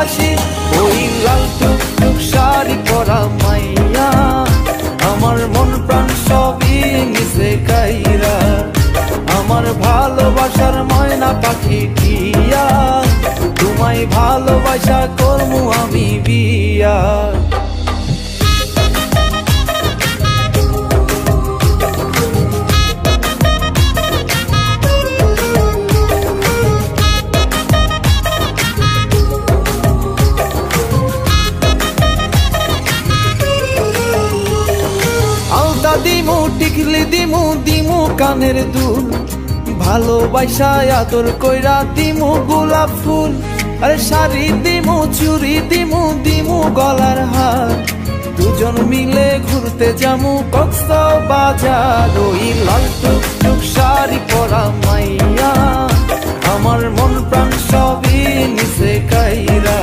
ওই লাল টুকটুক শাড়ি পরা মাইয়া আমার মন প্রাণ সবই নিছে কাইরা, আমার ভালোবাসার ময়না পাখি টিয়া, তোমায় ভালোবাসা করমু আমি বিয়া। আলতা দিমু টিকলি দিমু দিমু কানের দুল, ভালোবাসা আদর কইরা দিমু গোলাপ ফুল, আরে শাড়ি দিমু চুড়ি দিমু দিমু গলার হার, দুজন মিলে ঘুরতে যামু কক্সবাজার। ওই লাল টুকটুক শাড়ি পরা মাইয়া আমার মন প্রাণ সবই নিছে কাইরা।